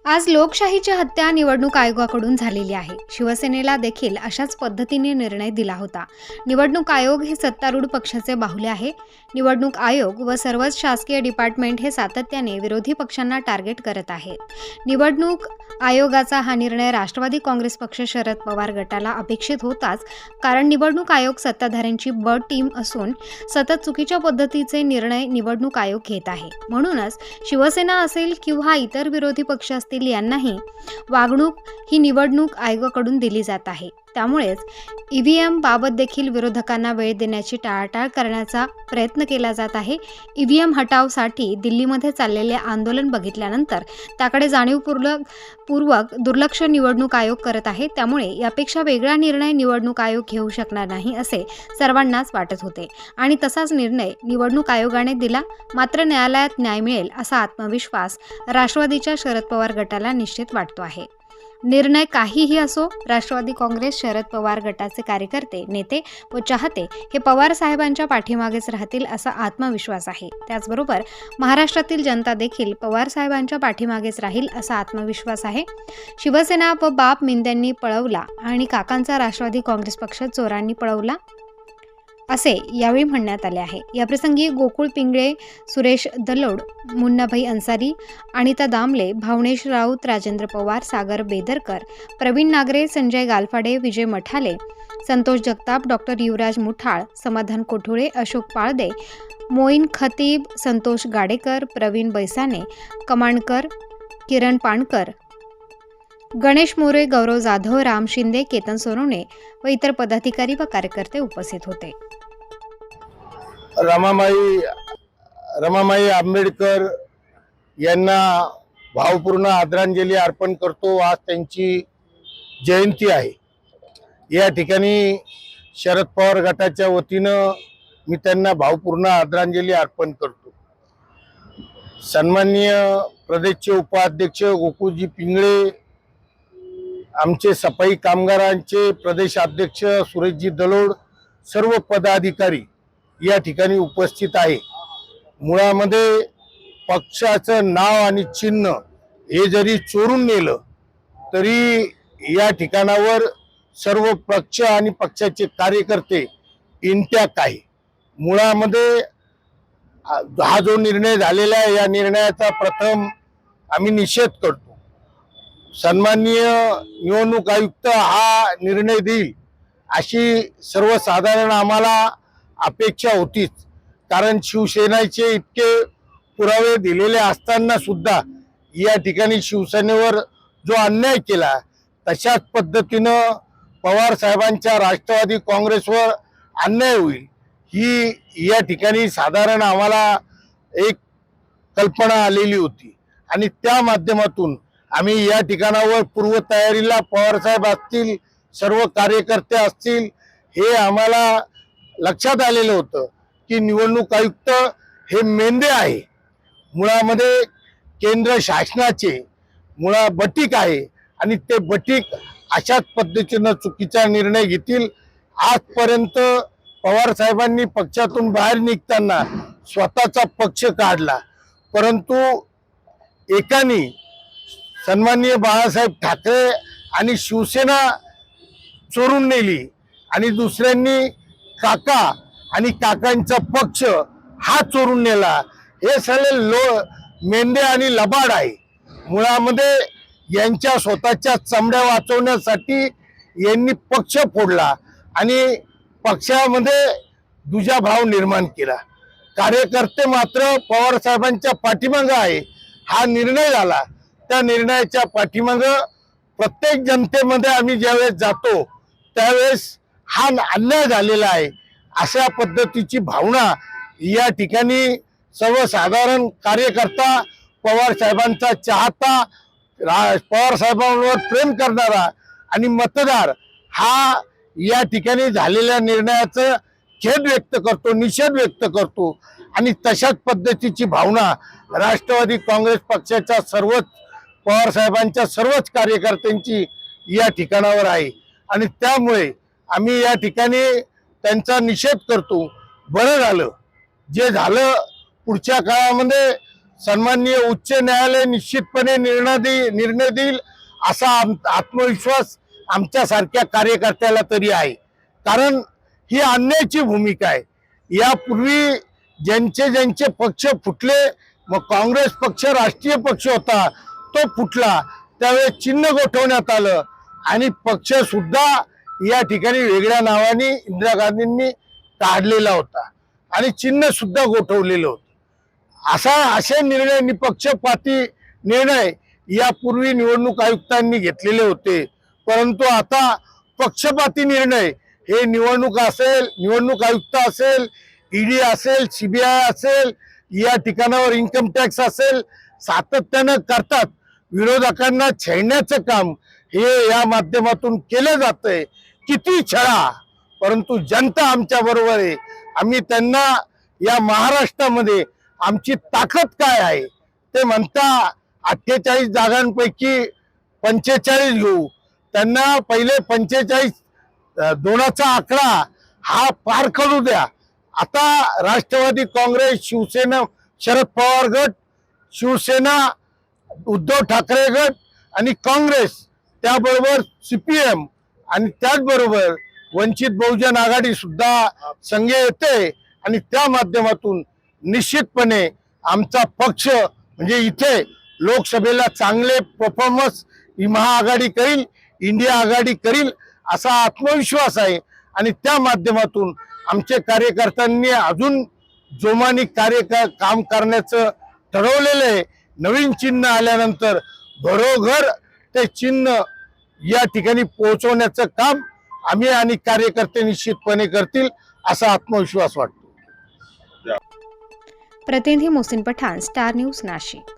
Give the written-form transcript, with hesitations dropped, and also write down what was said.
आज लोकशाहीची हत्या निवडणूक आयोगाकडून झालेली आहे. शिवसेनेला देखील अशाच पद्धतीने निर्णय दिला होता. निवडणूक आयोग हे सत्तारूढ पक्षाचे बाहुले आहे. निवडणूक आयोग व सर्वच शासकीय डिपार्टमेंट हे सातत्याने विरोधी पक्षांना टार्गेट करत आहेत. निवडणूक आयोगाचा हा निर्णय राष्ट्रवादी काँग्रेस पक्ष शरद पवार गटाला अपेक्षित होताच, कारण निवडणूक आयोग सत्ताधाऱ्यांची ब टीम असून सतत चुकीच्या पद्धतीचे निर्णय निवडणूक आयोग घेत आहे. म्हणूनच शिवसेना असेल किंवा इतर विरोधी पक्ष असतील यांनाही वागणूक ही निवडणूक आयोगाकडून दिली जात आहे. त्यामुळेच ईव्हीएम बाबत देखील विरोधकांना वेळ देण्याची टाळाटाळ करण्याचा प्रयत्न केला जात आहे. ईव्हीएम हटावसाठी दिल्लीमध्ये चाललेले आंदोलन बघितल्यानंतर त्याकडे जाणीवपूर्वक दुर्लक्ष निवडणूक आयोग करत आहे. त्यामुळे यापेक्षा वेगळा निर्णय निवडणूक आयोग घेऊ शकणार नाही असे सर्वांनाच वाटत होते आणि तसाच निर्णय निवडणूक आयोगाने दिला. मात्र न्यायालयात न्याय मिळेल असा आत्मविश्वास राष्ट्रवादीच्या शरद पवार गटाला निश्चित वाटतो आहे. निर्णय काहीही असो, राष्ट्रवादी काँग्रेस शरद पवार गटाचे कार्यकर्ते, नेते व चाहते हे पवार साहेबांच्या पाठीमागेच राहतील असा आत्मविश्वास आहे. त्याचबरोबर महाराष्ट्रातील जनता देखील पवार साहेबांच्या पाठीमागेच राहील असा आत्मविश्वास आहे. शिवसेना व बाप मिंद्यांनी पळवला आणि काकांचा राष्ट्रवादी काँग्रेस पक्ष चोरांनी पळवला असे यावेळी म्हणण्यात आले आहे. याप्रसंगी गोकुळ पिंगळे, सुरेश दलोड, मुन्नाभाई अन्सारी, अनिता दामले, भावनेश राऊत, राजेंद्र पवार, सागर बेदरकर, प्रवीण नागरे, संजय गालफाडे, विजय मठाले, संतोष जगताप, डॉक्टर युवराज मुठाळ, समाधान कोठुळे, अशोक पाळदे, मोईन खतीब, संतोष गाडेकर, प्रवीण बैसाने, कमांडकर, किरण पाणकर, गणेश मोरे, गौरव जाधव, राम शिंदे, केतन सोनवणे व इतर पदाधिकारी व कार्यकर्ते उपस्थित होते. रमाबाई आंबेडकर यांना भावपूर्ण आदरांजली अर्पण करतो. आज त्यांची जयंती आहे. या ठिकाणी शरद पवार गटाच्या वतीनं मी त्यांना भावपूर्ण आदरांजली अर्पण करतो. सन्माननीय प्रदेशचे उपाध्यक्ष गोकुळजी पिंगळे, आमचे सफाई कामगारांचे प्रदेशाध्यक्ष सुरेशजी दलोड, सर्व पदाधिकारी या ठिकाणी उपस्थित आहे. मुळामध्ये पक्षाचं नाव आणि चिन्ह हे जरी चोरून नेलं तरी या ठिकाणावर सर्व पक्ष आणि पक्षाचे कार्यकर्ते इंटॅक्ट आहे. मुळामध्ये हा जो निर्णय झालेला आहे या निर्णयाचा प्रथम आम्ही निषेध करतो. सन्माननीय निवडणूक आयुक्त हा निर्णय देईल अशी सर्वसाधारण आम्हाला अपेक्षा होतीच, कारण शिवसेनेचे इतके पुरावे दिलेले असताना सुद्धा या ठिकाणी शिवसेनेवर जो अन्याय केला तशाच पद्धतीनं पवार साहेबांच्या राष्ट्रवादी काँग्रेसवर अन्याय होईल ही या ठिकाणी साधारण आम्हाला एक कल्पना आलेली होती आणि त्या माध्यमातून आम्ही या ठिकाणावर पूर्वतयारीला पवारसाहेब असतील, सर्व कार्यकर्ते असतील, हे आम्हाला लक्षात आलेलं होतं की निवडणूक आयुक्त हे मेंढे आहे, मुळामध्ये केंद्र शासनाचे बटीक आहे आणि ते बटीक अशाच पद्धतीनं चुकीचा निर्णय घेतील. आजपर्यंत पवार साहेबांनी पक्षातून बाहेर निघताना स्वतःचा पक्ष काढला, परंतु एकानी सन्माननीय बाळासाहेब ठाकरे आणि शिवसेना चोरून नेली आणि दुसऱ्यांनी काका आणि काकांचा पक्ष हा चोरून नेला. हे सगळे मेंढे आणि लबाड आहे. मुळामध्ये यांच्या स्वतःच्या चमड्या वाचवण्यासाठी यांनी पक्ष फोडला आणि पक्षामध्ये दुजाभाव निर्माण केला. कार्यकर्ते मात्र पवार साहेबांच्या पाठीमागे आहे. हा निर्णय झाला, त्या निर्णयाच्या पाठीमागे प्रत्येक जनतेमध्ये आम्ही ज्यावेळेस जातो त्यावेळेस हा अन्याय झालेला आहे अशा पद्धतीची भावना या ठिकाणी सर्वसाधारण कार्यकर्ता, पवार साहेबांचा चाहता, पवार साहेबांवर प्रेम करणारा आणि मतदार हा या ठिकाणी झालेल्या निर्णयाचं खेद व्यक्त करतो, निषेध व्यक्त करतो आणि तशाच पद्धतीची भावना राष्ट्रवादी काँग्रेस पक्षाच्या सर्वच पवार साहेबांच्या सर्वच कार्यकर्त्यांची या ठिकाणावर आहे आणि त्यामुळे आम्ही या ठिकाणी त्यांचा निषेध करतो. बरं झालं जे झालं, पुढच्या काळामध्ये सन्माननीय उच्च न्यायालय निश्चितपणे निर्णय देईल असा आत्मविश्वास आमच्यासारख्या कार्यकर्त्याला तरी आहे. कारण ही अन्यायाची भूमिका आहे. यापूर्वी ज्यांचे पक्ष फुटले, मग काँग्रेस पक्ष राष्ट्रीय पक्ष होता तो फुटला, त्यावेळेस चिन्ह गोठवण्यात आलं आणि पक्ष सुद्धा या ठिकाणी वेगळ्या नावाने इंदिरा गांधींनी काढलेला होता आणि चिन्ह सुद्धा गोठवलेलं होतं. असे निर्णय, निपक्षपाती निर्णय यापूर्वी निवडणूक आयुक्तांनी घेतलेले होते. परंतु आता पक्षपाती निर्णय हे निवडणूक आयुक्त असेल, ईडी असेल, सीबीआय असेल, या ठिकाणावर इन्कम टॅक्स असेल, सातत्यानं करतात. विरोधकांना छेडण्याचं काम हे या माध्यमातून केलं जातंय. किती छळा, परंतु जनता आमच्या बरोबर आहे. आम्ही त्यांना या महाराष्ट्रामध्ये आमची ताकद काय आहे ते म्हणता 48 जागांपैकी 45 घेऊ. त्यांना पहिले 45 2चा आकडा हा पार करू द्या. आता राष्ट्रवादी काँग्रेस, शिवसेना, शरद पवार गट, शिवसेना, उद्धव ठाकरे गट आणि काँग्रेस, त्याबरोबर CPM आणि त्याचबरोबर वंचित बहुजन आघाडी सुद्धा संघे येते आणि त्या माध्यमातून निश्चितपणे आमचा पक्ष म्हणजे इथे लोकसभेला चांगले परफॉर्मन्स ही महाआघाडी करील, इंडिया आघाडी करील असा आत्मविश्वास आहे. आणि त्या माध्यमातून आमच्या कार्यकर्त्यांनी अजून जोमाने काम करण्याचं ठरवलेलं आहे. नवीन चिन्ह आल्यानंतर घरोघर ते चिन्ह या ठिकाणी पोहोचवण्याचं काम आम्ही आणि कार्यकर्ते निश्चितपणे करतील असा आत्मविश्वास वाटतो. प्रतिनिधी मोहसिन पठाण, स्टार न्यूज, नाशिक.